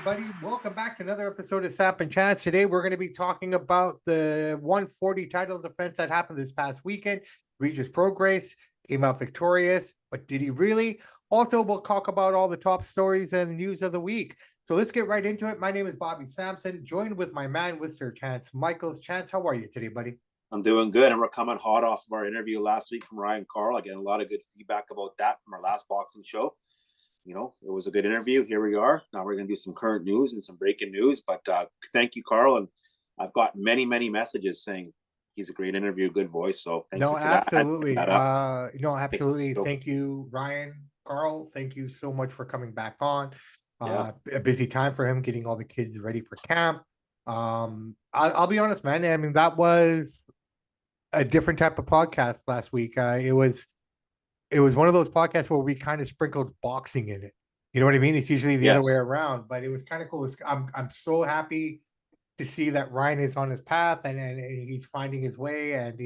everybody. Welcome back to another episode of Samp&Chance. Today, we're going to be talking about the 140 title defense that happened this past weekend. Regis Prograis came out victorious, but did he really? Also, we'll talk about all the top stories and news of the week. So let's get right into it. My name is Bobby Sampson, joined with my man, Mr. Chance Michaels. Chance, how are you today, buddy? I'm doing good, and we're coming hot off of our interview last week from Ryan Carl. I get a lot of good feedback about that from our last boxing show. You know, it was a good interview. Here we are. Now we're going to do some current news and some breaking news. But thank you, Carl. And I've got many messages saying he's a great interview, good voice. So thank you for absolutely. that. Absolutely. Thank you, Ryan, Carl. Thank you so much for coming back on. A busy time for him getting all the kids ready for camp. I'll be honest, man. I mean, that was a different type of podcast last week. It was one of those podcasts where we kind of sprinkled boxing in it. You know what I mean? It's usually the other way around, but it was kind of cool. I'm so happy to see that Ryan is on his path and he's finding his way and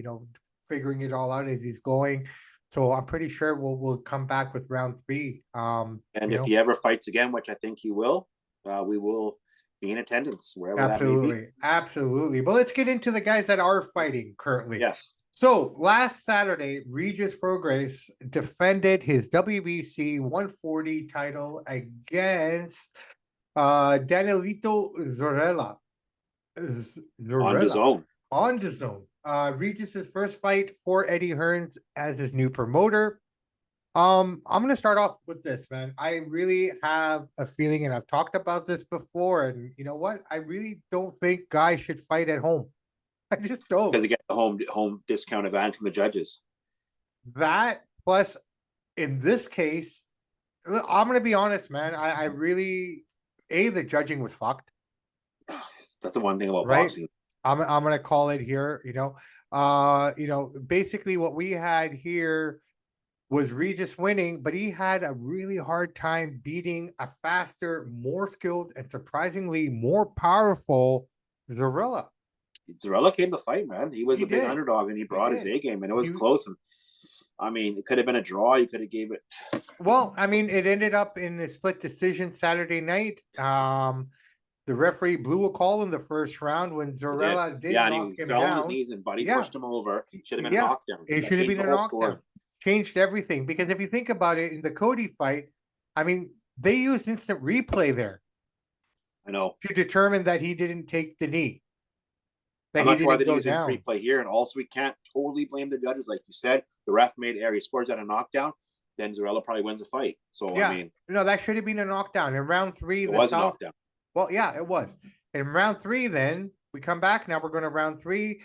figuring it all out as he's going. So I'm pretty sure we'll come back with round 3. And if he ever fights again, which I think he will, we will be in attendance wherever that may be. Absolutely. But let's get into the guys that are fighting currently. Yes. So last Saturday, Regis Prograis defended his WBC 140 title against Danielito Zorrilla. On the zone. Regis's first fight for Eddie Hearns as his new promoter. I'm going to start off with this, man. I really have a feeling, and I've talked about this before, and you know what? I really don't think guys should fight at home. I just don't. Because they get the home discount advantage from the judges. That, plus, in this case, I'm going to be honest, man. I really, the judging was fucked. That's the one thing about boxing. I'm going to call it here, basically what we had here was Regis winning, but he had a really hard time beating a faster, more skilled, and surprisingly more powerful Zorrilla. Zorrilla came to fight, man. He was a big underdog, and he brought his A game, and it was close. And I mean, it could have been a draw. You could have gave it. Well, I mean, it ended up in a split decision Saturday night. The referee blew a call in the first round when Zorrilla did knock him down. On his knees and Buddy pushed him over. It should have been a knockdown. It should have been a knockdown. Changed everything, because if you think about it, in the Cody fight, I mean, they used instant replay there. I know. To determine that he didn't take the knee. I'm not sure why they use instant replay here, and also we can't totally blame the judges. Like you said, the ref made error. He scores at a knockdown, then Zorrilla probably wins the fight. So I mean, no, that should have been a knockdown. In round 3, it was a knockdown. Well, yeah, it was. In round 3, then we come back. Now we're going to round 3.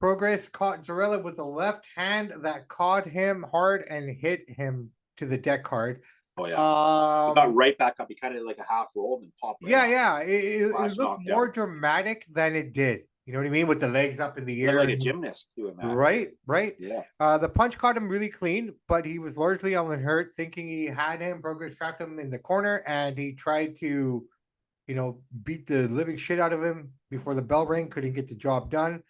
Prograis caught Zorrilla with the left hand that caught him hard and hit him to the deck card. Oh yeah, he got right back up. He kind of like a half rolled and popped. It looked more dramatic than it did. You know what I mean? With the legs up in the air, like a gymnast doing that. Right. Yeah. The punch caught him really clean, but he was largely unhurt, thinking he had him. Prograis trapped him in the corner, and he tried to, beat the living shit out of him before the bell rang. Couldn't get the job done.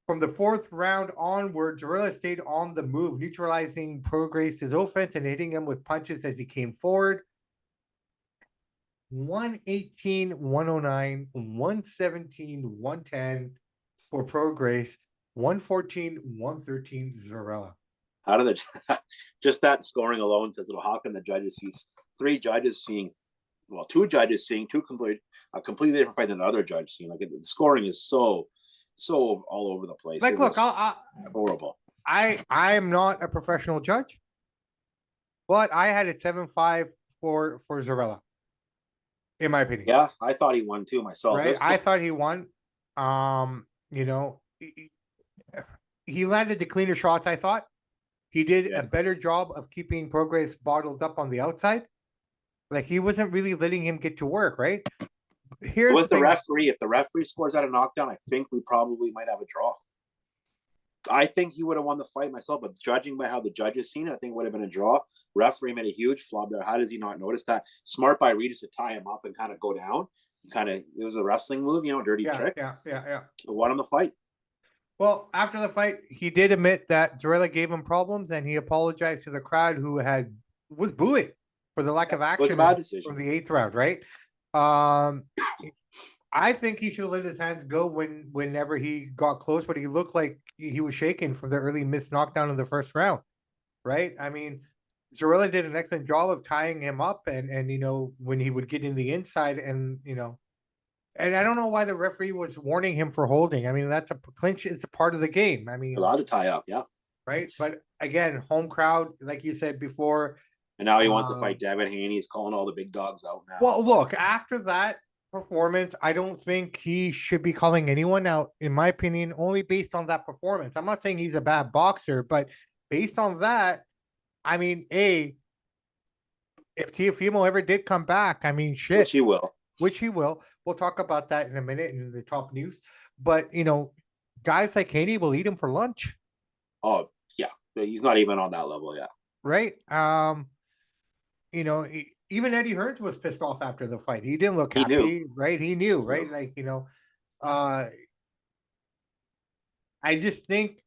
From the 4th round onward, Zorrilla stayed on the move, neutralizing Prograis' offense and hitting him with punches as he came forward. 118, 109, 117, 110 for Prograis, 114, 113 Zorrilla. How did just that scoring alone says, how can the judges see 3 judges seeing, 2 judges seeing a completely different fight than the other judge seeing? Like the scoring is so all over the place. Like, look, horrible. I'm not a professional judge, but I had it 7-5 for Zorrilla, in my opinion. Yeah, I thought he won too myself. Right? I thought he won. He landed the cleaner shots, I thought. He did a better job of keeping Prograis bottled up on the outside. Like, he wasn't really letting him get to work, right? Here's was the referee. If the referee scores out a knockdown, I think we probably might have a draw. I think he would have won the fight myself, but judging by how the judges seen it, I think it would have been a draw. Referee made a huge flop there. How does he not notice that? Smart by Regis to tie him up and kind of go down. It was a wrestling move, dirty trick. Yeah. But won him the fight. Well, after the fight, he did admit that Zorrilla gave him problems, and he apologized to the crowd who was booing for the lack of action it was a bad decision from the 8th round, right? Um, I think he should have let his hands go whenever he got close, but he looked like he was shaking from the early missed knockdown in the first round, right? I mean, Zorrilla did an excellent job of tying him up, and when he would get in the inside, and I don't know why the referee was warning him for holding. I mean, that's a clinch. It's a part of the game. I mean, Allowed to tie up, yeah. right? But again, home crowd, like you said before. And now he wants to fight Devin Haney. He's calling all the big dogs out now. Well, look, after that performance, I don't think he should be calling anyone out, in my opinion, only based on that performance. I'm not saying he's a bad boxer, but based on that, I mean, if Teofimo ever did come back, I mean, shit. Which he will. Which he will. We'll talk about that in a minute in the top news. But, guys like Haney will eat him for lunch. Oh, yeah. He's not even on that level yet. Right? Even Eddie Hearns was pissed off after the fight. He didn't look happy, right? He knew, right? Like, I just think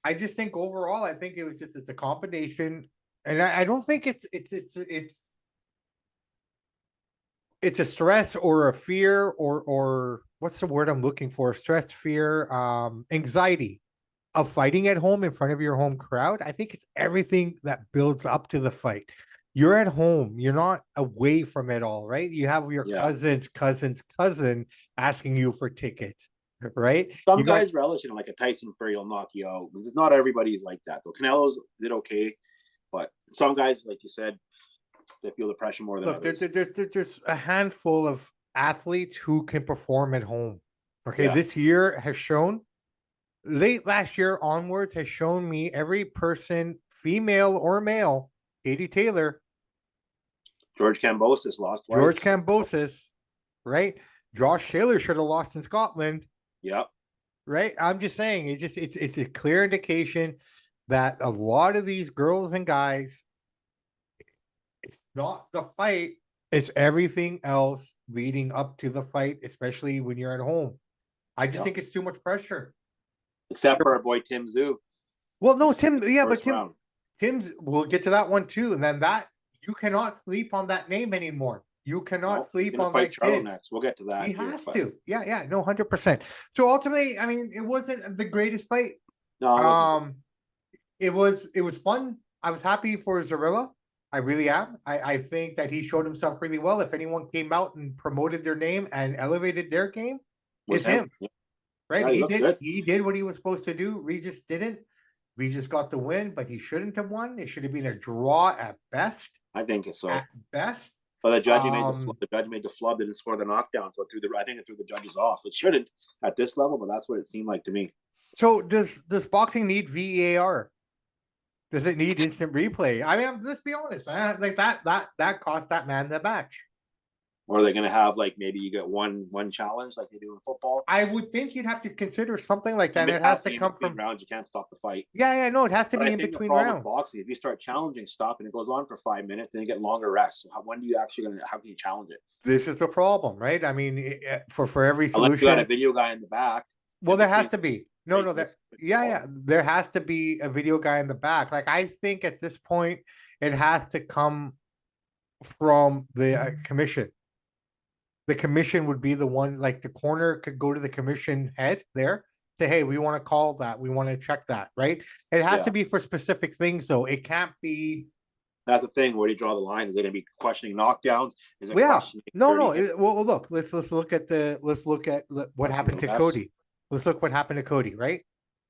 overall, I think it's a combination, and I don't think it's a stress or a fear or what's the word I'm looking for? Stress, fear, anxiety of fighting at home in front of your home crowd. I think it's everything that builds up to the fight. You're at home. You're not away from it all, right? You have your cousin asking you for tickets, right? Some guys relish it, like a Tyson Fury will knock you out. Because not everybody's like that, though. Canelo's did okay, but some guys, like you said, they feel the pressure more than others. There's a handful of athletes who can perform at home. Okay, this year has shown, late last year onwards, has shown me every person, female or male, Katie Taylor, George Kambosos lost twice. George Kambosos, right? Josh Taylor should have lost in Scotland. Yep. Right. I'm just saying, it's a clear indication that a lot of these girls and guys, it's not the fight, it's everything else leading up to the fight, especially when you're at home. I just think it's too much pressure. Except for our boy Tim Tszyu. Well, no, Tim, but Tim's, we'll get to that one too. And then you cannot sleep on that name anymore. You cannot sleep on that kid. Next. We'll get to that. He has to. Yeah, no, 100%. So ultimately, I mean, it wasn't the greatest fight. No, it was fun. I was happy for Zorrilla. I really am. I think that he showed himself really well. If anyone came out and promoted their name and elevated their game, it's him. Yeah. Right? Yeah, he did what he was supposed to do. Regis didn't. Regis got the win, but he shouldn't have won. It should have been a draw at best. I think so. At best. But the judge made the flub, didn't score the knockdown, so I think it threw the judges off. It shouldn't at this level, but that's what it seemed like to me. So does boxing need VAR? Does it need instant replay? I mean, let's be honest. Like that cost that man the match. Or are they going to have, like, maybe you get one challenge like they do in football? I would think you'd have to consider something like that. It has to come from rounds. You can't stop the fight. Yeah, no, it has to be in between rounds. Boxing, if you start challenging stuff and it goes on for 5 minutes, then you get longer rests. So how can you challenge it? This is the problem, right? I mean, for every solution, unless you got a video guy in the back. Well, there has to be. No, there has to be a video guy in the back. Like, I think at this point, it has to come from the commission. The commission would be the one, like the corner could go to the commission head there, say, hey, we want to call that. We want to check that, right? It has to be for specific things, though. It can't be. That's the thing. Where do you draw the line? Is it going to be questioning knockdowns? Is it no. Well, look, let's look at what happened to Cody. Let's look what happened to Cody, right?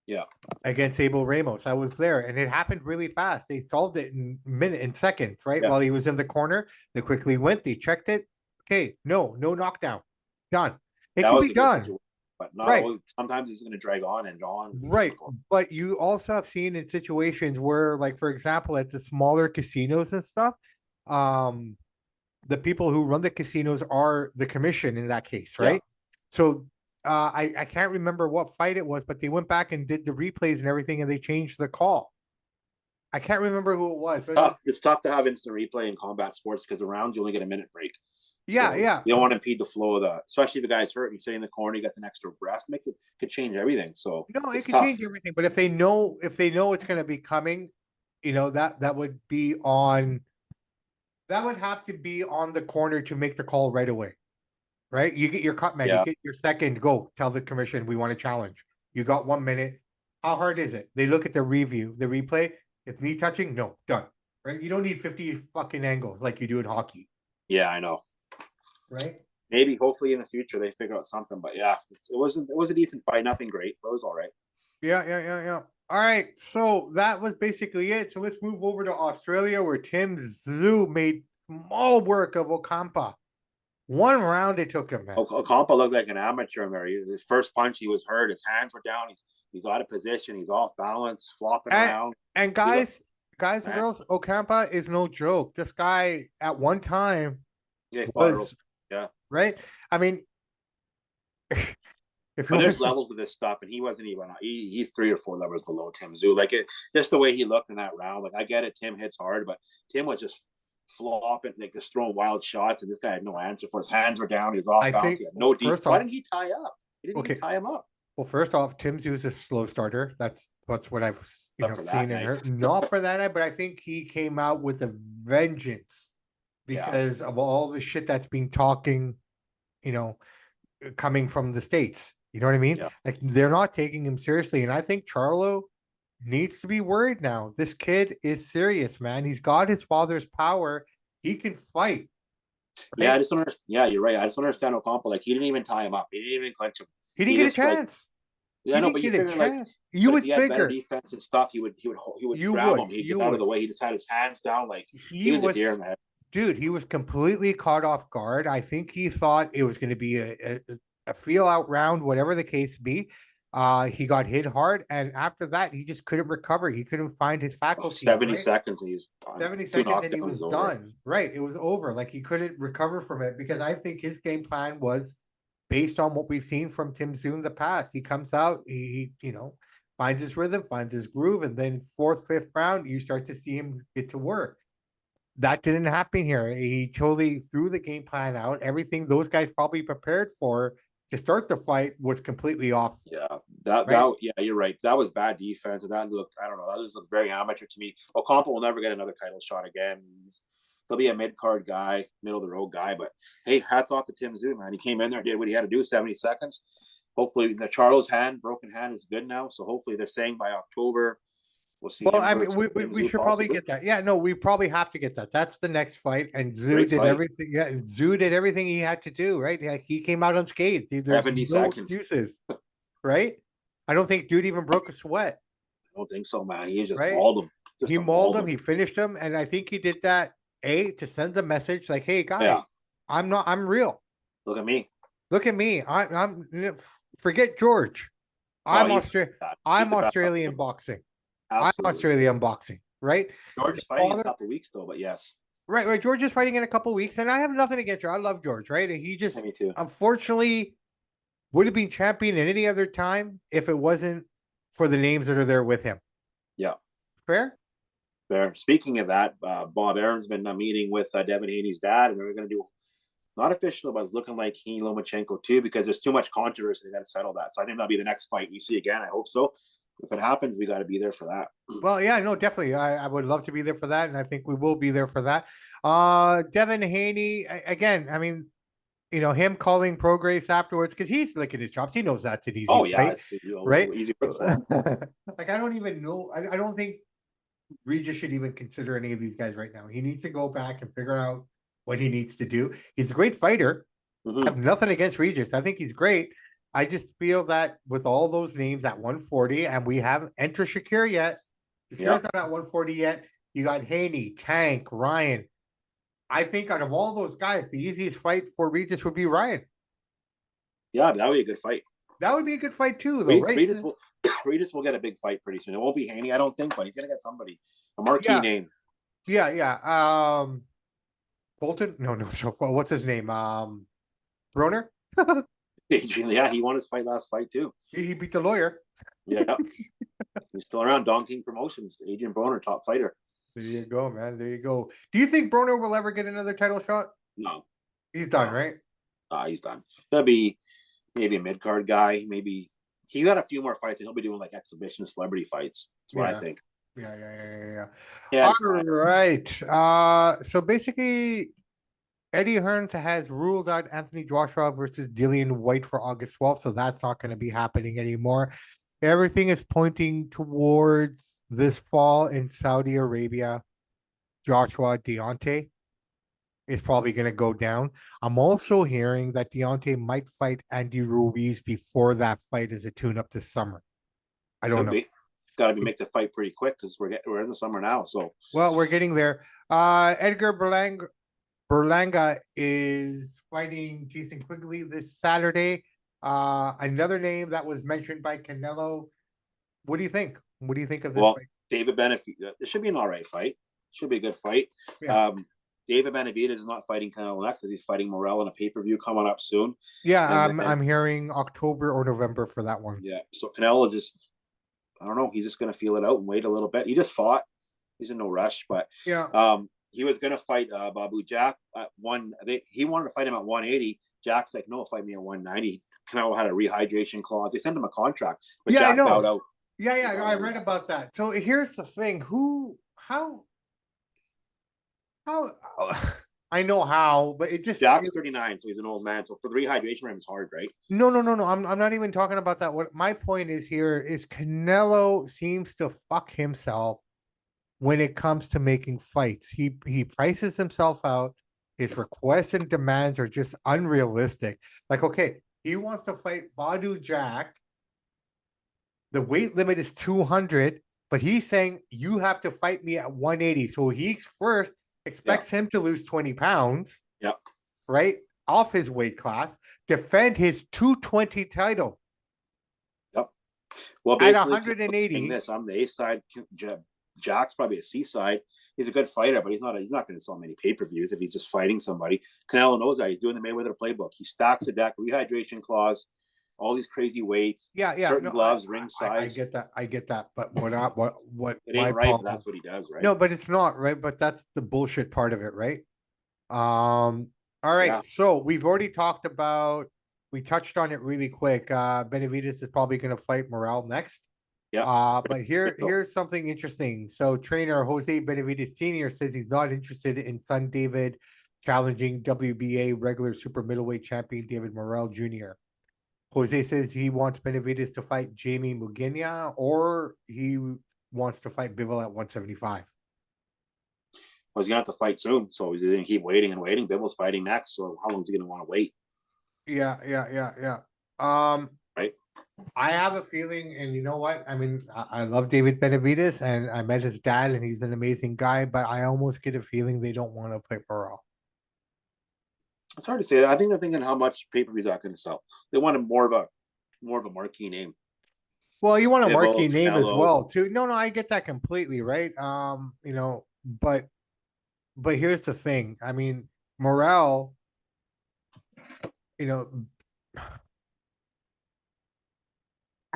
Yeah. Against Abel Ramos. I was there, and it happened really fast. They solved it in seconds, right? Yeah. While he was in the corner, they quickly went, they checked it. Okay, no knockdown. Done. It can be done. But not sometimes it's going to drag on and on. Right. But you also have seen in situations where, like, for example, at the smaller casinos and stuff, the people who run the casinos are the commission in that case, right? Yeah. So I can't remember what fight it was, but they went back and did the replays and everything, and they changed the call. I can't remember who it was. It's tough to have instant replay in combat sports because around you only get a minute break. Yeah, so you don't want to impede the flow of the, especially if the guy's hurt and you stay in the corner, you got an extra breath, could change everything. So no, it could change everything. But if they know it's going to be coming, that would be on That would have to be on the corner to make the call right away, right? You get your cut, man. You Yeah. get your second. Go tell the commission we want to challenge. You got 1 minute. How hard is it? They look at the review, the replay. If knee touching, no, done. Right? You don't need 50 fucking angles like you do in hockey. Yeah, I know. Right? Maybe, hopefully, in the future they figure out something. But yeah, it was a decent fight. Nothing great, but it was all right. Yeah. All right. So that was basically it. So let's move over to Australia where Tszyu made small work of Ocampa. 1 round it took him, man. Ocampa looked like an amateur in there. His first punch, he was hurt. His hands were down. He's out of position. He's off balance, flopping around. And guys and girls, Ocampa is no joke. This guy at one time was right. I mean, but there's levels of this stuff, and he wasn't even. He's 3 or 4 levels below Tszyu. Like just the way he looked in that round. Like I get it, Tim hits hard, but Tim was just flopping, like just throwing wild shots, and this guy had no answer for. His hands were down. He was off balance. He had no deep. Why didn't he tie up? He didn't even tie him up. Well, first off, Tszyu is a slow starter. That's what I've seen and heard. Not for that night, but I think he came out with a vengeance because of all the shit that's been talking, coming from the States. You know what I mean? Yeah. Like they're not taking him seriously. And I think Charlo needs to be worried now. This kid is serious, man. He's got his father's power. He can fight. Right? Yeah, I just don't understand. Yeah, you're right. I just don't understand Ocampa. Like he didn't even tie him up. He didn't even clench him. He didn't get a chance. Yeah, no, but you figure like you would figure defense and stuff. He would grab him. He'd get out of the way. He just had his hands down. Like he was a deer in the head. Dude, he was completely caught off guard. I think he thought it was going to be a feel out round, whatever the case be. He got hit hard, and after that, he just couldn't recover. He couldn't find his faculty. 70 seconds, and he's done. 70 seconds, and he was done. Right, it was over. Like he couldn't recover from it because I think his game plan was based on what we've seen from Tszyu in the past. He comes out, he finds his rhythm, finds his groove, and then 4th, 5th round, you start to see him get to work. That didn't happen here. He totally threw the game plan out. Everything those guys probably prepared for to start the fight was completely off. Yeah, you're right. That was bad defense, and that looked, I don't know, that just looked very amateur to me. Ocampa will never get another title shot again. He'll be a mid-card guy, middle-of-the-road guy, but hey, hats off to Tszyu, man. He came in there, did what he had to do, 70 seconds. Hopefully, the Charlo's broken hand is good now, so hopefully they're saying by October, we'll see. Well, I mean, we should probably get that. Yeah, no, we probably have to get that. That's the next fight, and Tszyu did everything. Yeah, Tszyu did everything he had to do, right? Yeah, he came out unscathed. There's 70 seconds. Excuses, right? I don't think dude even broke a sweat. I don't think so, man. He just mauled him. He mauled him. He finished him, and I think he did that to send the message like, "Hey guys, I'm real. Look at me. Look at me. I'm forget George. I'm Australian boxing. Absolutely. I'm Australian boxing, right? George is fighting in a couple of weeks though, but yes. Right. George is fighting in a couple of weeks, and I have nothing against George. I love George, right? And he just unfortunately would have been champion at any other time if it wasn't for the names that are there with him. Yeah. Fair? Fair. Speaking of that, Bob Aaron's been meeting with Devin Haney's dad, and they're going to do not official, but it's looking like he Lomachenko too, because there's too much controversy. They got to settle that. So I think that'll be the next fight we see again. I hope so. If it happens, we got to be there for that. Well, yeah, no, definitely. I would love to be there for that, and I think we will be there for that. Devin Haney, again, I mean, him calling Prograis afterwards because he's licking his chops. He knows that's an easy. Oh yeah, right. Easy. Like I don't even know. I don't think Regis should even consider any of these guys right now. He needs to go back and figure out what he needs to do. He's a great fighter. I have nothing against Regis. I think he's great. I just feel that with all those names at 140, and we haven't entered Shakir yet. Shakir's not at 140 yet. You got Haney, Tank, Ryan. I think out of all those guys, the easiest fight for Regis would be Ryan. Yeah, that would be a good fight. That would be a good fight too, though, right? Regis will get a big fight pretty soon. It won't be Haney, I don't think, but he's gonna get somebody. A marquee name. Yeah. Bolton? No. So what's his name? Broner? Yeah, he won his last fight too. He beat the lawyer. Yeah. He's still around. Don King Promotions. Adrian Broner, top fighter. There you go, man. There you go. Do you think Broner will ever get another title shot? No. He's done, right? He's done. He'll be maybe a mid-card guy. Maybe he got a few more fights, and he'll be doing like exhibition celebrity fights. That's what I think. Yeah. Yeah, All it's not. right. So basically, Eddie Hearns has ruled out Anthony Joshua versus Dillian White for August 12th, so that's not going to be happening anymore. Everything is pointing towards this fall in Saudi Arabia. Joshua Deontay is probably going to go down. I'm also hearing that Deontay might fight Andy Ruiz before that fight as a tune-up this summer. I don't Could know. be. Got to be make the fight pretty quick because we're in the summer now. So Well, we're getting there. Edgar Berlanga is fighting Jason Quigley this Saturday. Another name that was mentioned by Canelo. What do you think? What do you think of this well, fight? David Benavidez. It should be an all right fight. Should be a good fight. Yeah. David Benavidez is not fighting Canelo next, as he's fighting Morel in a pay per view coming up soon. Yeah, And I'm hearing October or November for that one. Yeah, so Canelo just, I don't know, he's just going to feel it out and wait a little bit. He just fought. He's in no rush, but yeah, he was going to fight Babu Jack at he wanted to fight him at 180. Jack's like, no, fight me at 190. Canelo had a rehydration clause. They sent him a contract, but yeah, Jack I know. bowed out. Yeah, I read about that. So here's the thing: how? I know how, but it just Jack's 39, so he's an old man. So for the rehydration for him, it's hard, right? No. I'm not even talking about that. What my point is here is Canelo seems to fuck himself when it comes to making fights. He prices himself out. His requests and demands are just unrealistic. Like, okay, he wants to fight Badu Jack. The weight limit is 200, but he's saying you have to fight me at 180. So he first expects him to lose 20 pounds. Yeah. Right? Off his weight class, defend his 220 title. Yep. Well, basically, at 180. This, I'm the A side. Jack's probably a C side. He's a good fighter, but he's not going to sell many pay per views if he's just fighting somebody. Canelo knows that. He's doing the Mayweather playbook. He stacks a deck, rehydration clause, all these crazy weights, certain gloves, ring size. I get that. But what it ain't right, but that's what he does, right? No, but it's not right. But that's the bullshit part of it, right? All right. Yeah. So we've already talked about. We touched on it really quick. Benavidez is probably going to fight Morel next. Yeah. But here's something interesting. So trainer Jose Benavidez Sr. says he's not interested in son David challenging WBA regular super middleweight champion David Morel Jr. Jose says he wants Benavidez to fight Jamie Mugenia or he wants to fight Bivol at 175. Well, he's gonna have to fight soon, so he's gonna keep waiting and waiting. Bivol's fighting next, so how long is he gonna want to wait? Yeah. Right. I have a feeling, and you know what? I mean, I love David Benavidez, and I met his dad, and he's an amazing guy. But I almost get a feeling they don't want to play Morel. It's hard to say. I think they're thinking how much pay-per-views are going to sell. They want more of a marquee name. Well, you want a marquee name as well, too. No, I get that completely, right? But here's the thing. I mean, Morel,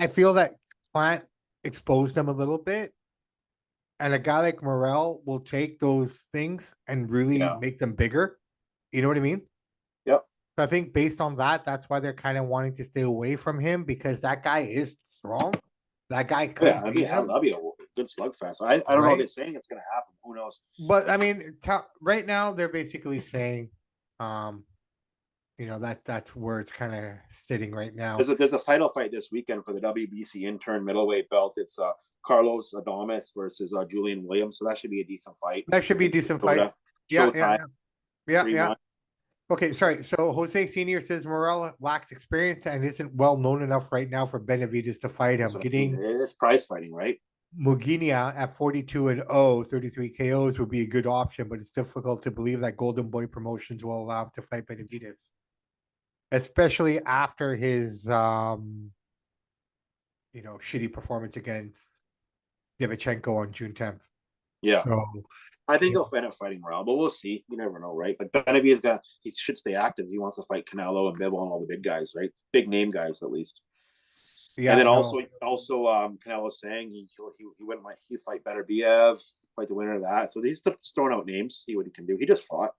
I feel that Plant exposed them a little bit. And a guy like Morel will take those things and really make them bigger. You know what I mean? Yep. So I think based on that, that's why they're kind of wanting to stay away from him because that guy is strong. That guy could that'd be a good slugfest. I don't know if they're saying it's going to happen. Who knows? But I mean, right now they're basically saying, that's where it's kind of sitting right now. There's a title fight this weekend for the WBC intern middleweight belt. It's Carlos Adames versus Julian Williams. So that should be a decent fight. That should be a decent fight. Yeah. Okay, sorry. So Jose Senior says Morel lacks experience and isn't well known enough right now for Benavidez to fight him. It's prize fighting, right? Muginia at 42-0, 33 KOs would be a good option, but it's difficult to believe that Golden Boy Promotions will allow him to fight Benavidez, especially after his shitty performance against Devchenko on June 10th. Yeah. So I think he'll end up fighting Morel, but we'll see. You never know, right? But Benavidez he should stay active. He wants to fight Canelo and Bivol and all the big guys, right? Big name guys at least. Yeah. And then also Canelo saying he wouldn't like he'd fight Beterbiev, fight the winner of that. So he's just throwing out names, see what he can do. He just fought.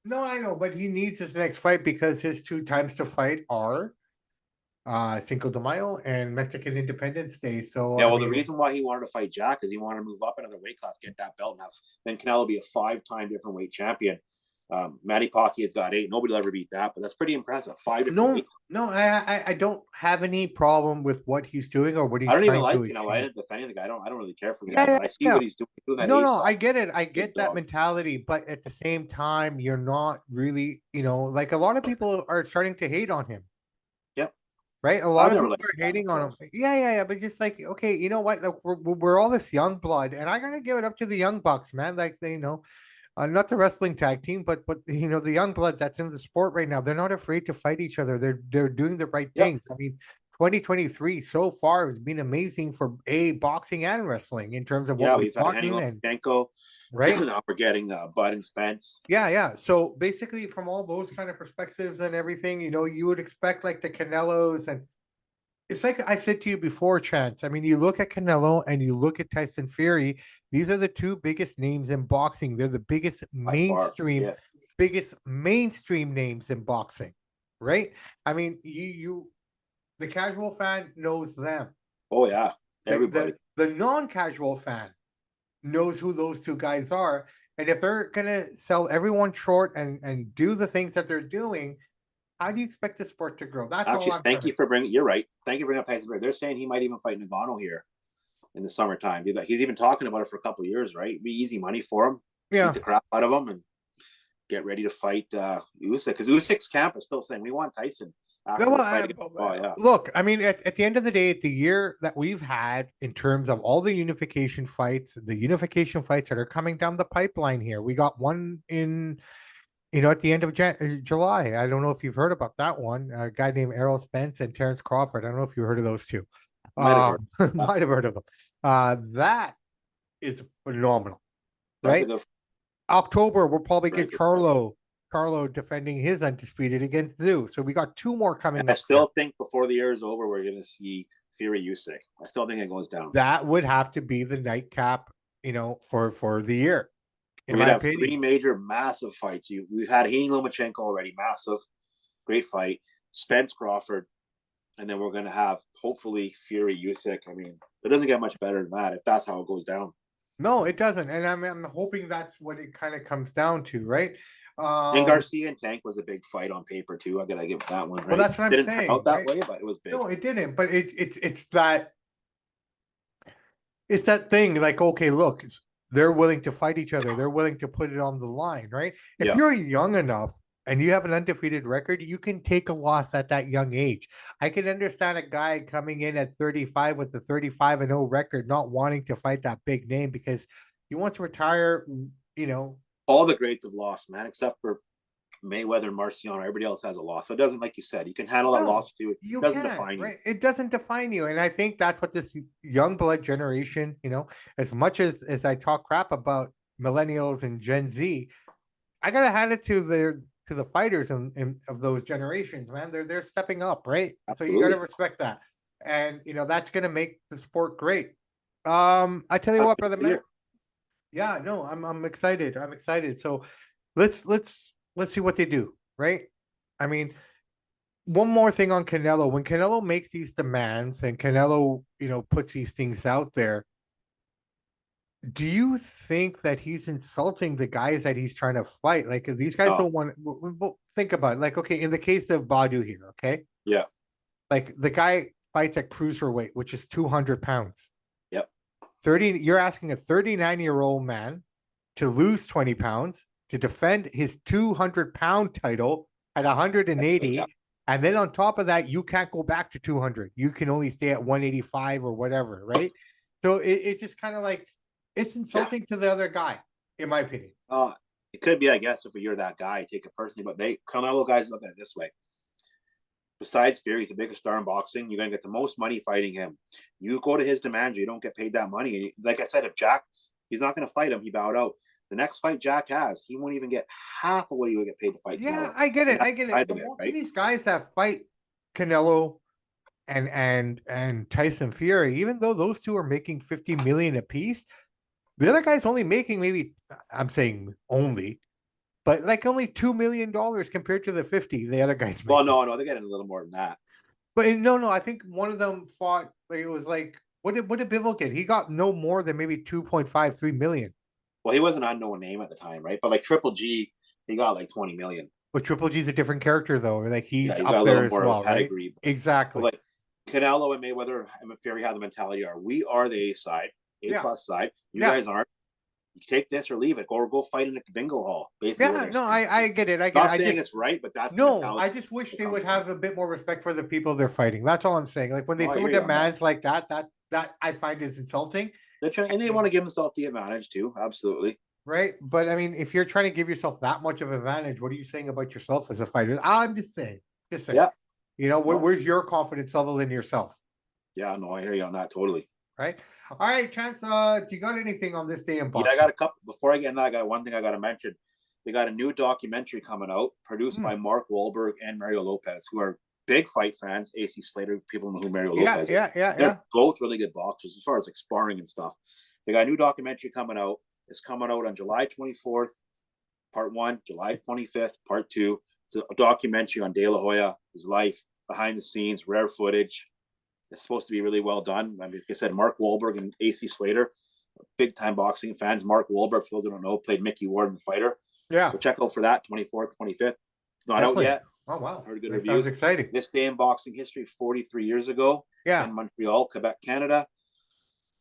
No, I know, but he needs his next fight because his 2 times to fight are Cinco de Mayo and Mexican Independence Day. So Yeah, I well, the mean, reason why he wanted to fight Jack is he wanted to move up another weight class, get that belt, and have then Canelo be a 5-time different weight champion. Manny Pacquiao's got 8. Nobody will ever beat that, but that's pretty impressive. 5 different no, weight. no, I don't have any problem with what he's doing or what I he's don't even trying to like Canelo. I achieve. didn't defend the guy. I don't really care for the Yeah, guy, yeah, but I see yeah. what he's doing that No, A no, I side. get it. I Big get that dog. mentality, but at the same time, you're not really, like a lot of people are starting to hate on him, Yep. right? A I've lot of never people liked are the guy hating on him. myself. Yeah, yeah, yeah. But just like, okay, you know what? Like, we're all this young blood, and I gotta give it up to the young bucks, man. Like they, not the wrestling tag team, but the young blood that's in the sport right now. They're not afraid to fight each other. They're doing the right Yep. things. I mean, 2023 so far has been amazing for boxing and wrestling in terms of what Yeah, we've we've had Henny gotten and Lomachenko. right. Now we're getting Bud and Spence. Yeah, yeah. So basically, from all those kind of perspectives and everything, you would expect like the Canelos, and it's like I said to you before, Chance. I mean, you look at Canelo and you look at Tyson Fury. These are the two biggest names in boxing. They're the By far. Yeah. biggest mainstream names in boxing, right? I mean, the casual fan knows them. Oh yeah. The Everybody. the the non-casual fan knows who those two guys are. And if they're gonna sell everyone short and do the things that they're doing, how do you expect the sport to grow? That's all Actually, I'm thank trying you to for say. bringing. You're right. Thank you for bringing up Tyson Fury. They're saying he might even fight Nagano here in the summertime. He's even talking about it for a couple of years, right? It'd be easy money for him. Beat Yeah. the crap out of him and get ready to fight Usyk. Because Usyk's camp is still saying we want Tyson No, after well, the fight. Oh yeah, look, I mean, at the end of the day, the year that we've had in terms of all the unification fights that are coming down the pipeline here, we got one in, at the end of July. I don't know if you've heard about that one. A guy named Errol Spence and Terrence Crawford. I don't know if you heard of those two. might have heard. Might have heard of them. That is phenomenal, That's a right? good, October, we'll probably very get good fight. Carlo defending his undisputed against Tszyu. So we got two more coming I up there. still think before the year is over, we're going to see Fury Usyk. I still think it goes down. That would have to be the nightcap, for the year, in We'd my have 3 opinion. major, massive fights. We've had Haney Lomachenko already, massive, great fight. Spence Crawford, and then we're going to have hopefully Fury Usyk. I mean, it doesn't get much better than that if that's how it goes down. No, it doesn't, and I'm hoping that's what it kind of comes down to, right? And Garcia and Tank was a big fight on paper too. I gotta give that one Well, right. that's what I'm Didn't turn saying, out that right? way, but it was big. No, it didn't. But it's that thing. Like, okay, look, they're willing to fight each other. They're willing to put it on the line, right? If Yeah. you're young enough and you have an undefeated record, you can take a loss at that young age. I can understand a guy coming in at 35 with a 35-0 record, not wanting to fight that big name because he wants to retire, you know. All the greats have lost, man, except for Mayweather and Marciano. Everybody else has a loss. So it doesn't, like you said, you can handle that No, loss too. It you doesn't can't, define you. right? It doesn't define you. And I think that's what this young blood generation, as much as I talk crap about millennials and Gen Z, I gotta hand it to the fighters of those generations, man. They're stepping up, right? So you gotta Absolutely. respect that. And that's gonna make the sport great. I tell you That's what, good brother to man. hear. Yeah, no, I'm excited. I'm excited. So let's see what they do, right? I mean, one more thing on Canelo. When Canelo makes these demands and Canelo, puts these things out there, do you think that he's insulting the guys that he's trying to fight? Like, if these guys No. don't want think about it. Like, okay, in the case of Badu here, okay, Yeah. like the guy fights at cruiserweight, which is 200 pounds. Yep. 30, you're asking a 39-year-old man to lose 20 pounds to defend his 200-pound title at 180. Yeah. And then on top of that, you can't go back to 200. You can only stay at 185 or whatever, right? So it's just kind of like, it's insulting to the other guy, in my opinion. It could be, I guess, if you're that guy, take it personally. But Canelo guys look at it this way. Besides Fury, he's the biggest star in boxing. You're gonna get the most money fighting him. You go to his demands, you don't get paid that money. And like I said, if Jack, he's not gonna fight him, he bowed out. The next fight Jack has, he won't even get half of what he would get paid to fight Yeah, Canelo. I get And it. that's I get it. But most of right? these guys that fight Canelo and Tyson Fury, even though those two are making 50 million apiece, the other guy's only making maybe, I'm saying only, but like only $2 million compared to the 50 the other guy's Well, making. no, they're getting a little more than that. But no, I think one of them fought. Like, it was like, what did Bivol get? He got no more than maybe 2.53 million. Well, he was an unknown name at the time, right? But like Triple G, he got like 20 million. But Triple G's a different character though. Like Yeah, he's he's got up a there little as more of a well, right? pedigree. But Exactly. like Canelo and Mayweather and Fury have the mentality are we are the A side, A plus side. You guys aren't. You take this or leave it, or go fight in a bingo hall. Basically, Yeah, no, I get it. I get not it. I saying just it's right, but that's the no, mentality. I just wish they would have a bit more respect for the people they're fighting. That's all I'm saying. Like when they throw demands like that I find is insulting. They're trying, and they want to give themselves the advantage too. Absolutely. Right. But I mean, if you're trying to give yourself that much of advantage, what are you saying about yourself as a fighter? I'm just saying. Just saying. Yeah. You know, where's your confidence level in yourself? Yeah, no, I hear you on that totally. Right. All right, Chance. Do you got anything on this day in boxing? Yeah, I got a couple. Before I get into that, I got one thing I got to mention. They got a new documentary coming out, produced by Mark Wahlberg and Mario Lopez, who are big fight fans. AC Slater, people know who Mario Lopez is. They're both really good boxers as far as like sparring and stuff. They got a new documentary coming out. It's coming out on July 24th, part 1, July 25th, part 2. It's a documentary on De La Hoya, his life, behind the scenes, rare footage. It's supposed to be really well done. I mean, like I said, Mark Wahlberg and AC Slater, big time boxing fans. Mark Wahlberg, for those who don't know, played Mickey Ward in The Fighter. Yeah. So check out for that, 24th, 25th. Not Definitely. out yet. Oh, wow. Heard good reviews. Sounds exciting. This day in boxing history, 43 years ago, in Montreal, Quebec, Canada.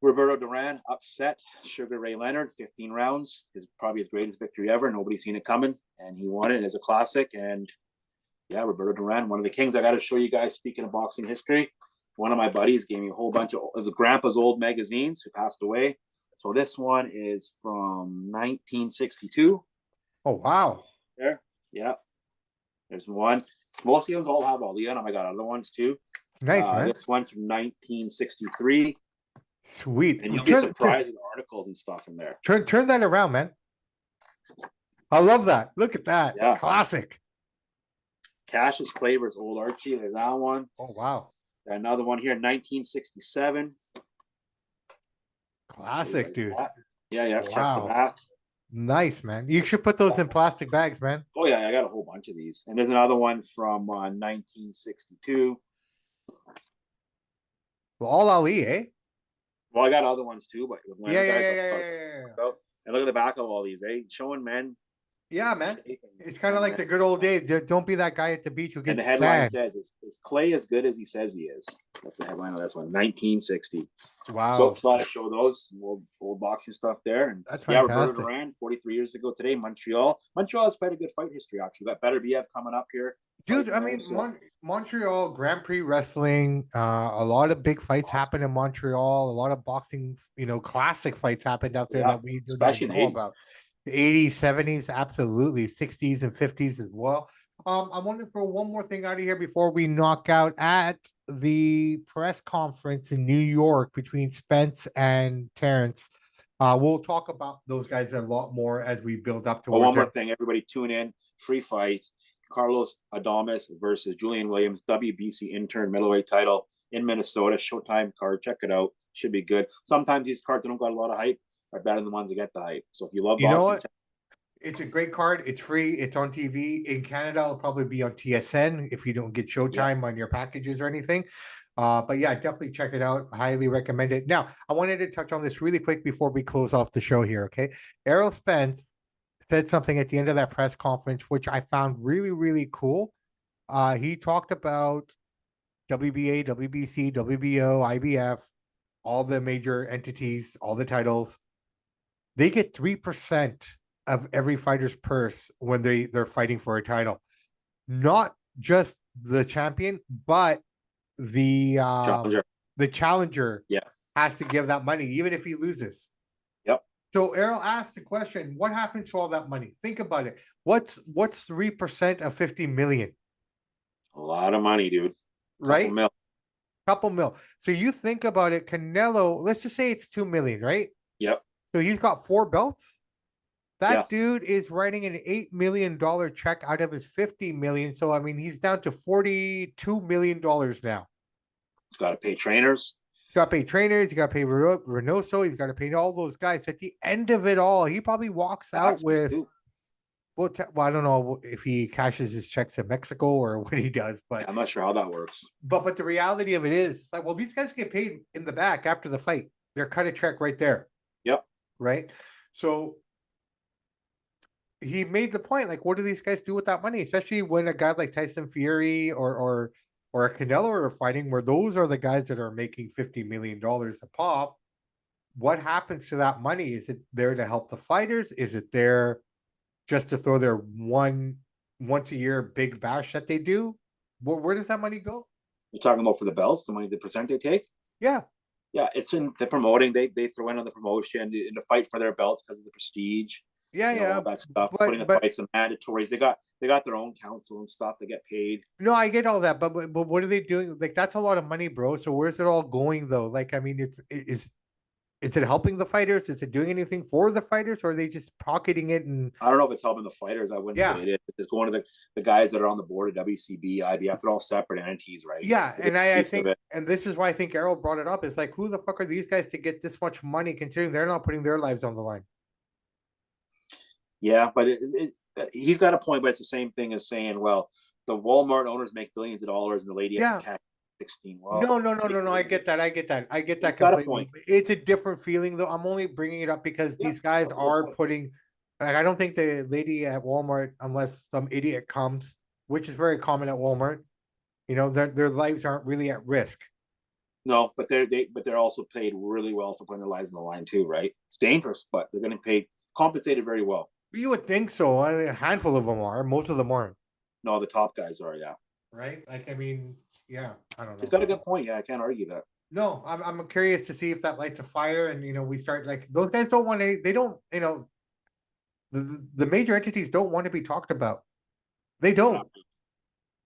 Roberto Duran upset Sugar Ray Leonard, 15 rounds. Probably his greatest victory ever. Nobody's seen it coming. And he won it as a classic. And yeah, Roberto Duran, one of the kings. I got to show you guys, speaking of boxing history, one of my buddies gave me a whole bunch of grandpa's old magazines who passed away. So this one is from 1962. Oh, wow. There. Yeah. There's one. Most of them all have all the I got other ones too. Nice, man. This one's from 1963. Sweet. And you'll be surprised at the articles and stuff in there. Turn that around, man. I love that. Look at that. Yeah. Classic. Cassius Claver's Old Archie. There's that one. Oh, wow. Got another one here, 1967. Classic, dude. Yeah, check the back. Nice, man. You should put those in plastic bags, man. Oh, yeah, I got a whole bunch of these. And there's another one from 1962. Well, all Ali, eh? Well, I got other ones too, but yeah. And look at the back of all these, eh? Showing men. Yeah, man. It's kind of like the good old days. Don't be that guy at the beach who gets. And the headline says, "Is Clay as good as he says he is?" That's the headline of this one. 1960. Wow. So thought I'd show those old boxing stuff there. And that's fantastic. Yeah, Roberto Duran, 43 years ago today, Montreal. Montreal has quite a good fight history, actually. Got Better BF coming up here. Dude, I mean, Montreal Grand Prix wrestling, a lot of big fights happen in Montreal. A lot of boxing, classic fights happened out there that we do not know about. The 80s, 70s, absolutely. 60s and 50s as well. I want to throw one more thing out of here before we knock out at the press conference in New York between Spence and Terrence. We'll talk about those guys a lot more as we build up to one more thing. Everybody tune in. Free fight. Carlos Adames versus Julian Williams, WBC intern middleweight title in Minnesota. Showtime card. Check it out. Should be good. Sometimes these cards don't got a lot of hype. Are better than the ones that get the hype. So if you love boxing, it's a great card. It's free. It's on TV. In Canada, it'll probably be on TSN if you don't get Showtime on your packages or anything. But yeah, definitely check it out. Highly recommend it. Now, I wanted to touch on this really quick before we close off the show here, okay? Errol Spence said something at the end of that press conference, which I found really, really cool. He talked about WBA, WBC, WBO, IBF, all the major entities, all the titles. They get 3% of every fighter's purse when they're fighting for a title. Not just the champion, but the challenger has to give that money, even if he loses. Yep. So Errol asked the question, what happens to all that money? Think about it. What's 3% of 50 million? A lot of money, dude. Right? Couple mil. So you think about it, Canelo, let's just say it's 2 million, right? Yep. So he's got 4 belts. That dude is writing an $8 million check out of his 50 million. So I mean, he's down to $42 million now. He's got to pay trainers. He's got to pay trainers. He's got to pay Reynoso. He's got to pay all those guys. So at the end of it all, he probably walks out with Well, I don't know if he cashes his checks in Mexico or what he does, but I'm not sure how that works. But the reality of it is, it's like, well, these guys get paid in the back after the fight. They're cut a check right there. Yep. Right. So he made the point, like, what do these guys do with that money? Especially when a guy like Tyson Fury or a Canelo are fighting, where those are the guys that are making $50 million a pop. What happens to that money? Is it there to help the fighters? Is it there just to throw their once a year big bash that they do? Where does that money go? You're talking about for the belts, the money, the percent they take? Yeah. Yeah, it's in the promoting. They throw in on the promotion in the fight for their belts because of the prestige. Yeah. All that stuff. But Putting the fights in mandatories. They got their own counsel and stuff. They get paid. no, I get all that, but what are they doing? Like, that's a lot of money, bro. So where's it all going though? Like, I mean, is it helping the fighters? Is it doing anything for the fighters, or are they just pocketing it? And I don't know if it's helping the fighters. I wouldn't say it is. It's going to the guys that are on the board of WCB, IBF. They're all separate entities, right? Yeah, and I think, and this is why I think Errol brought it up. It's like, who the fuck are these guys to get this much money, considering they're not putting their lives on the line? Yeah, but he's got a point, but it's the same thing as saying, well, the Walmart owners make billions of dollars and the lady has to catch 16. Well, no. I get that. I get that completely. It's a different feeling though. I'm only bringing it up because these guys are putting, like, I don't think the lady at Walmart, unless some idiot comes, which is very common at Walmart, their lives aren't really at risk. No, but they're also paid really well for putting their lives on the line too, right? It's dangerous, but they're getting paid, compensated very well. You would think so. A handful of them are. Most of them aren't. No, the top guys are, yeah. Right? Like, I mean, yeah, I don't know. He's got a good point. Yeah, I can't argue that. No, I'm curious to see if that lights a fire, and we start, like, those guys don't want any. They don't. The major entities don't want to be talked about. They don't.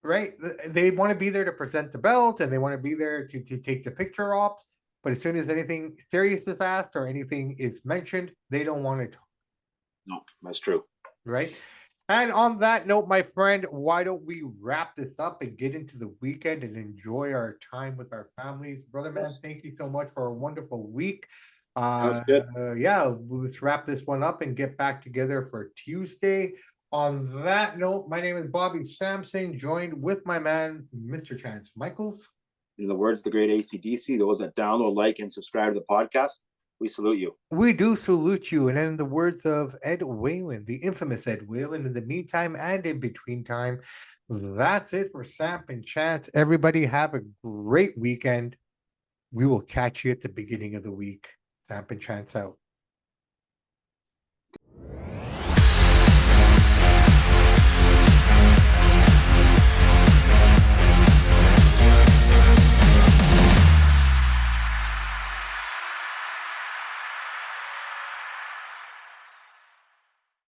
Right? They want to be there to present the belt, and they want to be there to take the picture ops. But as soon as anything serious is asked or anything is mentioned, they don't want to talk. No, that's true. Right. And on that note, my friend, why don't we wrap this up and get into the weekend and enjoy our time with our families? Brother, man, thank you so much for a wonderful week. Yeah, let's wrap this one up and get back together for Tuesday. On that note, my name is Bobby Sampson, joined with my man, Mr. Chance Michaels. In the words of the great AC/DC, those that download, like, and subscribe to the podcast, we salute you. We do salute you. And in the words of Ed Whalen, the infamous Ed Whalen, in the meantime and in between time, that's it for Samp&Chance. Everybody have a great weekend. We will catch you at the beginning of the week. Samp&Chance out.